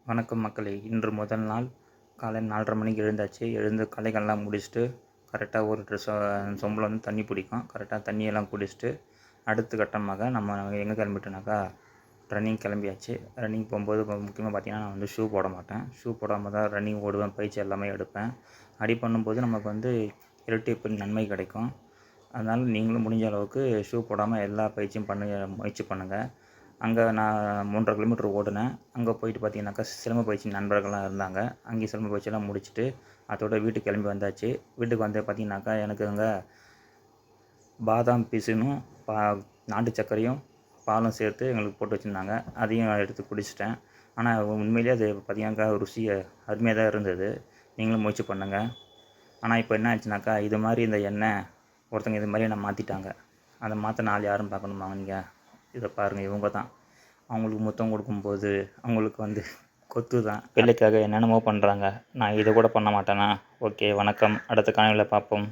வணக்கம் மக்களே. இன்று முதல் நாள் காலை 4:30 மணிக்கு எழுந்தாச்சு. எழுந்து கலைகள்லாம் முடிச்சுட்டு கரெக்டாக ஒரு சொம்பில் வந்து தண்ணி பிடிக்கும். கரெக்டாக தண்ணியெல்லாம் குடிச்சிட்டு அடுத்த கட்டமாக நம்ம எங்கே கிளம்பிட்டோனாக்கா ரன்னிங் கிளம்பியாச்சு. ரன்னிங் போகும்போது முக்கியமாக பார்த்திங்கன்னா நான் வந்து ஷூ போட மாட்டேன். ஷூ போடாமல் தான் ரன்னிங் ஓடுவேன், பயிற்சி எல்லாமே எடுப்பேன். அடி பண்ணும்போது நமக்கு வந்து இரட்டிப்பு நன்மை கிடைக்கும். அதனால் நீங்களும் முடிஞ்ச அளவுக்கு ஷூ போடாமல் எல்லா பயிற்சியும் முயற்சி பண்ணுங்கள். அங்கே நான் 3.5 கிலோமீட்டர் ஓடினேன். அங்கே போயிட்டு பார்த்தீங்கன்னாக்கா சிலம்ப பயிற்சி நண்பர்கள்லாம் இருந்தாங்க. அங்கேயும் சிலம்ப பயிற்சியெல்லாம் முடிச்சுட்டு அதோட வீட்டுக்கு கிளம்பி வந்தாச்சு. வீட்டுக்கு வந்து பார்த்தீங்கன்னாக்கா எனக்கு அங்கே பாதாம் பிசினும் நாட்டு சர்க்கரையும் பாலும் சேர்த்து எங்களுக்கு போட்டு வச்சுருந்தாங்க. அதையும் எடுத்து குடிச்சிட்டேன். ஆனால் உண்மையிலேயே அது பார்த்தீங்கன்னாக்கா ருசி அருமையாக தான் இருந்தது. நீங்களும் முயற்சி பண்ணுங்கள். ஆனால் இப்போ என்ன ஆச்சுனாக்கா இது மாதிரி இந்த எண்ணெய் ஒருத்தங்க இது மாதிரி என்ன மாற்றிட்டாங்க. அதை மாற்ற நாள் யாரும் பார்க்கணுமா? நீங்கள் இதை பாருங்கள், இவங்க தான். அவங்களுக்கு முத்தம் கொடுக்கும்போது அவங்களுக்கு வந்து கொத்து தான். பிள்ளைக்காக என்னென்னமோ பண்ணுறாங்க. நான் இதை கூட பண்ண மாட்டேனா? ஓகே, வணக்கம். அடுத்த காணொளியில் பார்ப்போம்.